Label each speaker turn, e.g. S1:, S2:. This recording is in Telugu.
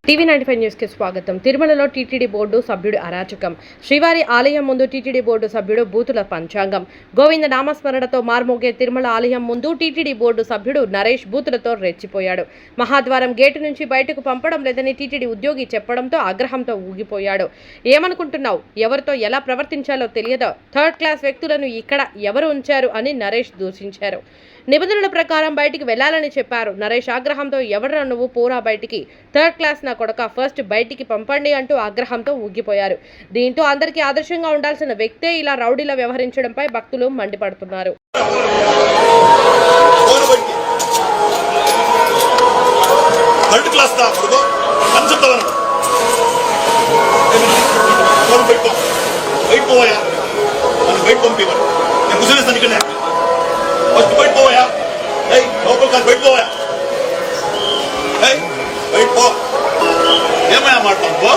S1: TV95 న్యూస్ కి స్వాగతం. తిరుమలలో టీటీడీ బోర్డు సభ్యుడి అరాచకం. శ్రీవారి ఆలయం ముందు టీటీడీ బోర్డు సభ్యుడు బూతుల పంచాంగం. గోవింద నామస్మరణతో మార్మోగే తిరుమల ఆలయం ముందు టీటీడీ బోర్డు సభ్యుడు నరేష్ బూతులతో రెచ్చిపోయాడు. మహాద్వారం గేటు నుంచి బయటకు పంపడం లేదని టీటీడీ ఉద్యోగి చెప్పడంతో ఆగ్రహంతో ఊగిపోయాడు. ఏమనుకుంటున్నావు? ఎవరితో ఎలా ప్రవర్తించాలో తెలియదో? థర్డ్ క్లాస్ వ్యక్తులను ఇక్కడ ఎవరు ఉంచారు అని నరేష్ దూషించారు. నిబంధనల ప్రకారం బయటికి వెళ్లాలని చెప్పారు. నరేష్ ఆగ్రహంతో ఎవడ్రా నువ్వు, పోరా బయటికి, థర్డ్ క్లాస్ నా కొడక, ఫస్ట్ బయటికి పంపండి అంటూ ఆగ్రహంతో ఊగిపోయారు. దీంతో అందరికీ ఆదర్శంగా ఉండాల్సిన వ్యక్తే ఇలా రౌడీలా వ్యవహరించడంపై భక్తులు మండిపడుతున్నారు.
S2: ఏమయ్యా మాట్లాడుకో